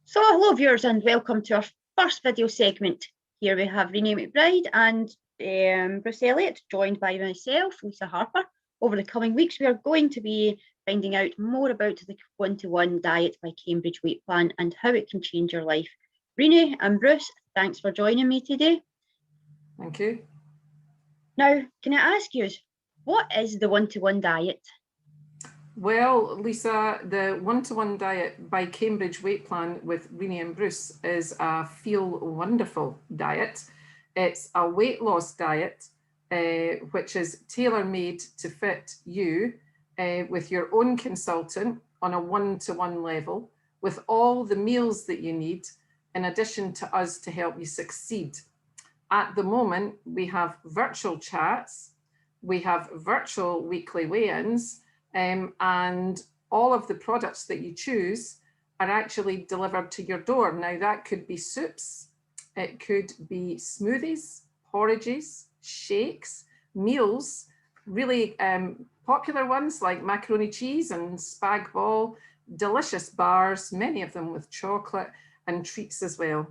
So hello viewers and welcome to our first video segment. Here we have Renee McBride and Bruce Elliott, joined by myself, Lisa Harper. Over the coming weeks we are going to be finding out more about the one-to-one diet by Cambridge Weight Plan and how it can change your life. Renee and Bruce, thanks for joining me today. Thank you. Now, can I ask you, what is the one-to-one diet? Well, Lisa, the one-to-one diet by Cambridge Weight Plan with Renee and Bruce is a feel wonderful diet. It's a weight loss diet, which is tailor-made to fit you with your own consultant on a one-to-one level, with all the meals that you need, in addition to us to help you succeed. At the moment, we have virtual chats, we have virtual weekly weigh-ins, and all of the products that you choose are actually delivered to your door. Now that could be soups, it could be smoothies, porridges, shakes, meals, really popular ones like macaroni cheese and spag bol, delicious bars, many of them with chocolate, and treats as well.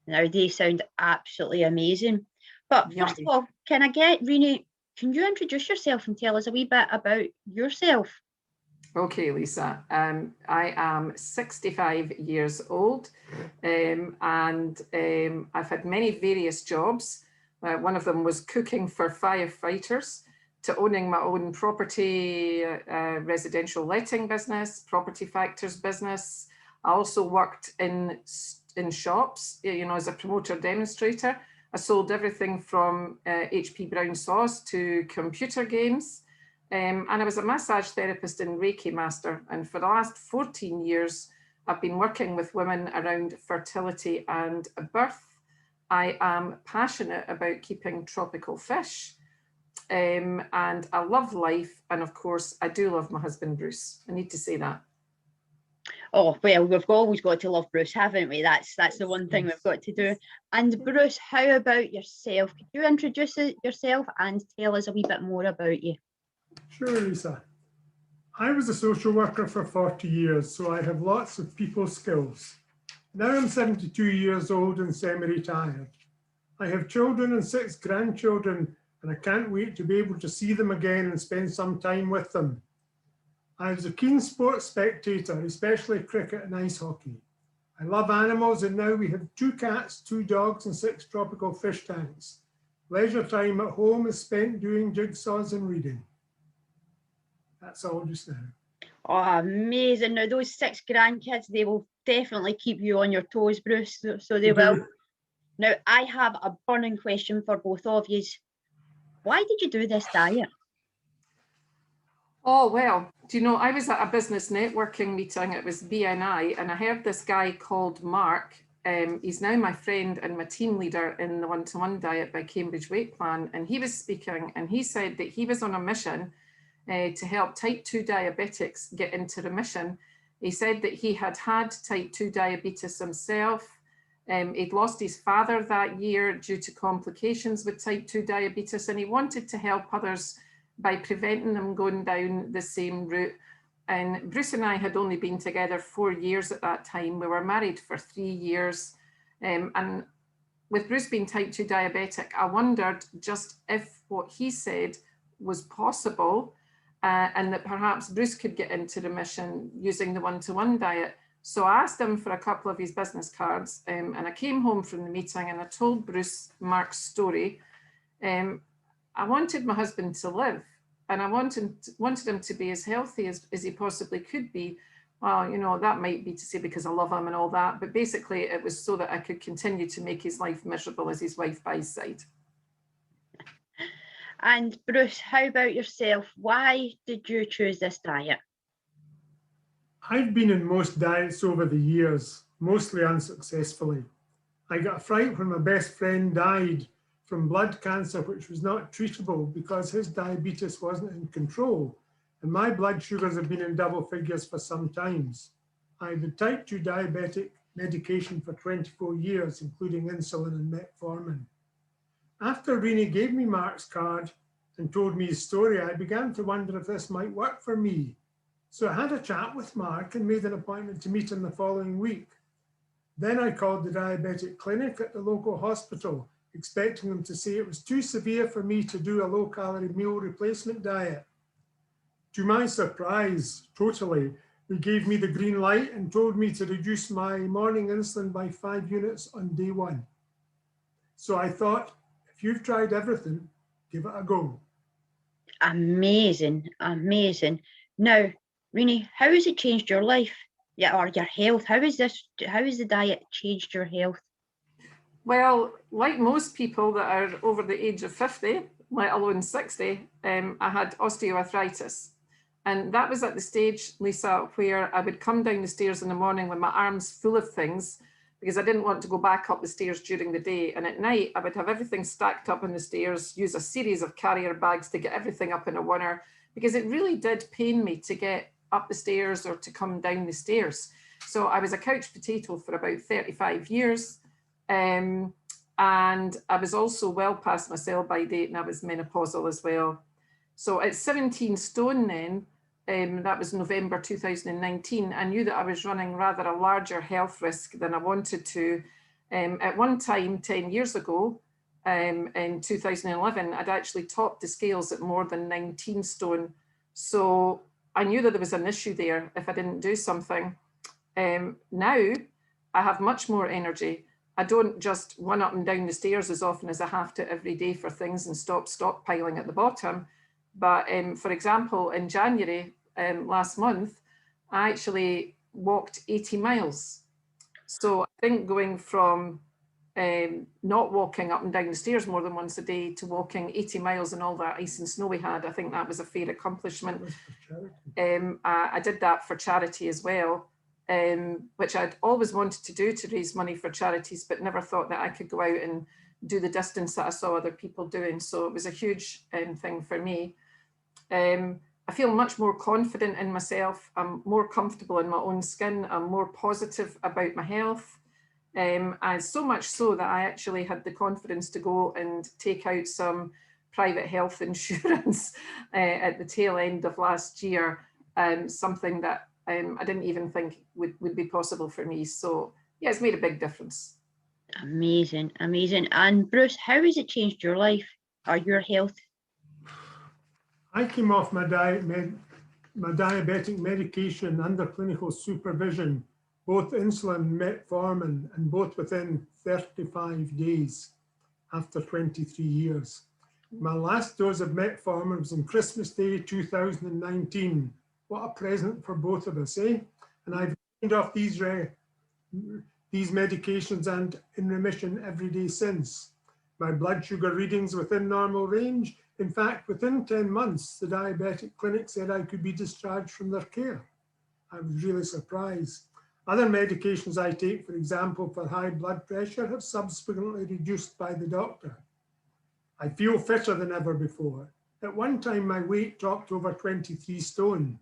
Now they sound absolutely amazing. But first of all, can I get Renee, can you introduce yourself and tell us a wee bit about yourself? Okay, Lisa, I am 65 years old and I've had many various jobs. One of them was cooking for firefighters, to owning my own property, residential letting business, property factors business. I also worked in shops, you know, as a promoter demonstrator. I sold everything from HP brown sauce to computer games. And I was a massage therapist and Reiki master. And for the last 14 years, I've been working with women around fertility and birth. I am passionate about keeping tropical fish. And I love life. And of course, I do love my husband, Bruce. I need to say that. Oh, well, we've always got to love Bruce, haven't we? That's the one thing we've got to do. And Bruce, how about yourself? Could you introduce yourself and tell us a wee bit more about you? Sure, Lisa. I was a social worker for 40 years, so I have lots of people skills. Now I'm 72 years old and semi-retired. I have children and 6 grandchildren, and I can't wait to be able to see them again and spend some time with them. I was a keen sports spectator, especially cricket and ice hockey. I love animals, and now we have 2 cats, 2 dogs, and 6 tropical fish tanks. Leisure time at home is spent doing jigsaws and reading. That's all just now. Oh, amazing. Now, those 6 grandkids, they will definitely keep you on your toes, Bruce, so they will. Now, I have a burning question for both of you. Why did you do this diet? Oh, well, do you know, I was at a business networking meeting, it was BNI, and I heard this guy called Mark. He's now my friend and my team leader in the one-to-one diet by Cambridge Weight Plan. And he was speaking and he said that he was on a mission to help type 2 diabetics get into remission. He said that he had had type 2 diabetes himself. He'd lost his father that year due to complications with type 2 diabetes, and he wanted to help others by preventing them going down the same route. And Bruce and I had only been together 4 years at that time. We were married for 3 years. And with Bruce being type 2 diabetic, I wondered just if what he said was possible and that perhaps Bruce could get into remission using the one-to-one diet. So I asked him for a couple of his business cards, and I came home from the meeting and I told Bruce Mark's story. I wanted my husband to live, and I wanted him to be as healthy as he possibly could be. Well, you know, that might be to say because I love him and all that, but basically it was so that I could continue to make his life miserable as his wife by his side. And Bruce, how about yourself? Why did you choose this diet? I've been in most diets over the years, mostly unsuccessfully. I got a fright when my best friend died from blood cancer, which was not treatable because his diabetes wasn't in control, and my blood sugars have been in double figures for some times. I've had type 2 diabetic medication for 24 years, including insulin and metformin. After Renee gave me Mark's card and told me his story, I began to wonder if this might work for me. So I had a chat with Mark and made an appointment to meet him the following week. Then I called the diabetic clinic at the local hospital, expecting them to say it was too severe for me to do a low-calorie meal replacement diet. To my surprise, totally, they gave me the green light and told me to reduce my morning insulin by 5 units on day 1. So I thought, if you've tried everything, give it a go. Amazing, amazing. Now, Renee, how has it changed your life? Yeah, or your health? How has the diet changed your health? Well, like most people that are over the age of 50, let alone 60, I had osteoarthritis. And that was at the stage, Lisa, where I would come down the stairs in the morning with my arms full of things because I didn't want to go back up the stairs during the day. And at night, I would have everything stacked up on the stairs, use a series of carrier bags to get everything up in a oneer, because it really did pain me to get up the stairs or to come down the stairs. So I was a couch potato for about 35 years. And I was also well past my sell-by date, and I was menopausal as well. So at 17 stone then, that was November 2019, I knew that I was running rather a larger health risk than I wanted to. At one time, 10 years ago, in 2011, I'd actually topped the scales at more than 19 stone. So I knew that there was an issue there if I didn't do something. Now I have much more energy. I don't just run up and down the stairs as often as I have to every day for things and stop stockpiling at the bottom. But for example, in January last month, I actually walked 80 miles. So I think going from not walking up and down the stairs more than once a day to walking 80 miles in all that ice and snow we had, I think that was a fair accomplishment. I did that for charity as well, which I'd always wanted to do, to raise money for charities, but never thought that I could go out and do the distance that I saw other people doing. So it was a huge thing for me. I feel much more confident in myself. I'm more comfortable in my own skin. I'm more positive about my health. And so much so that I actually had the confidence to go and take out some private health insurance at the tail end of last year, something that I didn't even think would be possible for me. So yeah, it's made a big difference. Amazing, amazing. And Bruce, how has it changed your life or your health? I came off my diabetic medication under clinical supervision, both insulin, metformin, and both within 35 days after 23 years. My last dose of metformin was on Christmas Day 2019. What a present for both of us, eh? And I've gained off these medications and in remission every day since. My blood sugar readings within normal range. In fact, within 10 months, the diabetic clinic said I could be discharged from their care. I was really surprised. Other medications I take, for example, for high blood pressure, have subsequently reduced by the doctor. I feel fitter than ever before. At one time, my weight topped over 23 stone.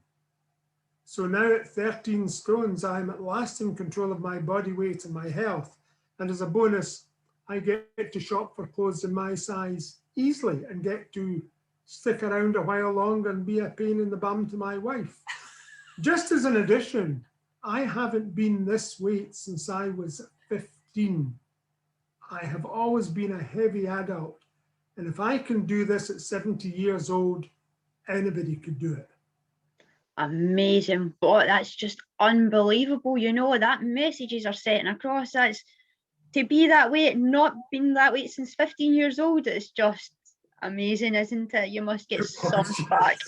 So now at 13 stones, I am at last in control of my body weight and my health. And as a bonus, I get to shop for clothes in my size easily and get to stick around a while longer and be a pain in the bum to my wife. Just as an addition, I haven't been this weight since I was 15. I have always been a heavy adult. And if I can do this at 70 years old, anybody could do it. Amazing. But that's just unbelievable. You know, that messages are setting across. That's to be that way, not been that way since 15 years old. It's just amazing, isn't it? You must get some back.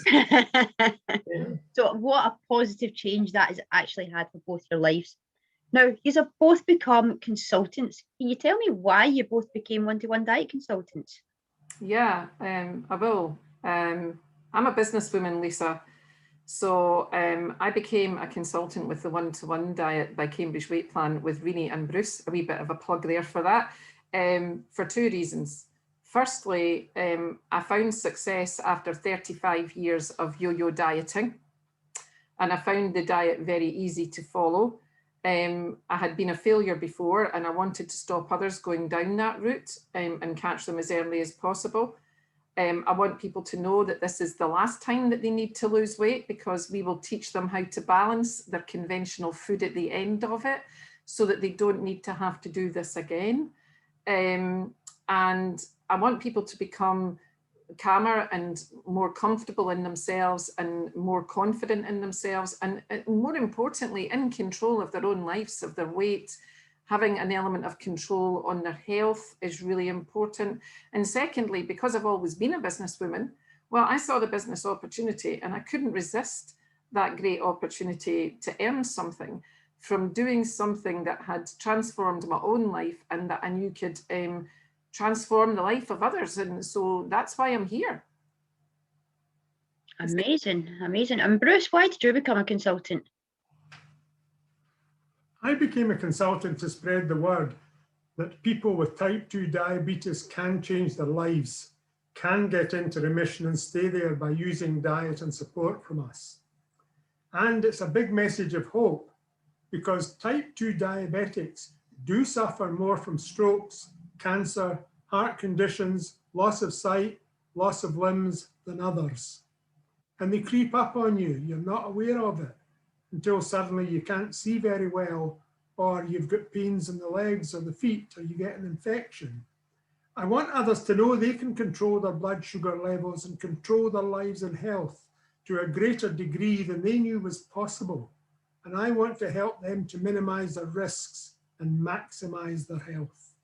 So what a positive change that has actually had for both your lives. Now, you have both become consultants. Can you tell me why you both became one-to-one diet consultants? Yeah, I will. I'm a businesswoman, Lisa. So I became a consultant with the one-to-one diet by Cambridge Weight Plan with Renee and Bruce. A wee bit of a plug there for that, for two reasons. Firstly, I found success after 35 years of yo-yo dieting, and I found the diet very easy to follow. I had been a failure before, and I wanted to stop others going down that route and catch them as early as possible. I want people to know that this is the last time that they need to lose weight, because we will teach them how to balance their conventional food at the end of it. so that they don't need to have to do this again. And I want people to become calmer and more comfortable in themselves and more confident in themselves, and more importantly, in control of their own lives, of their weight. Having an element of control on their health is really important. And secondly, because I've always been a businesswoman, well, I saw the business opportunity and I couldn't resist that great opportunity to earn something from doing something that had transformed my own life and that I knew could transform the life of others. And so that's why I'm here. Amazing, amazing. And Bruce, why did you become a consultant? I became a consultant to spread the word that people with type 2 diabetes can change their lives, can get into remission and stay there by using diet and support from us. And it's a big message of hope, because type 2 diabetics do suffer more from strokes, cancer, heart conditions, loss of sight, loss of limbs than others. And they creep up on you. You're not aware of it until suddenly you can't see very well, or you've got pains in the legs or the feet, or you get an infection. I want others to know they can control their blood sugar levels and control their lives and health to a greater degree than they knew was possible. And I want to help them to minimize their risks and maximize their health.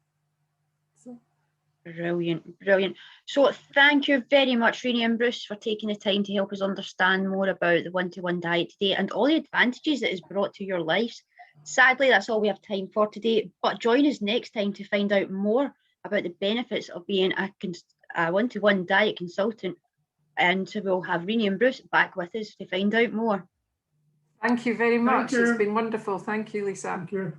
Brilliant, brilliant. So thank you very much, Renee and Bruce, for taking the time to help us understand more about the one-to-one diet today and all the advantages it has brought to your lives. Sadly, that's all we have time for today, but join us next time to find out more about the benefits of being a one-to-one diet consultant. And so we'll have Renee and Bruce back with us to find out more. Thank you very much. Thank you. It's been wonderful. Thank you, Lisa. Thank you.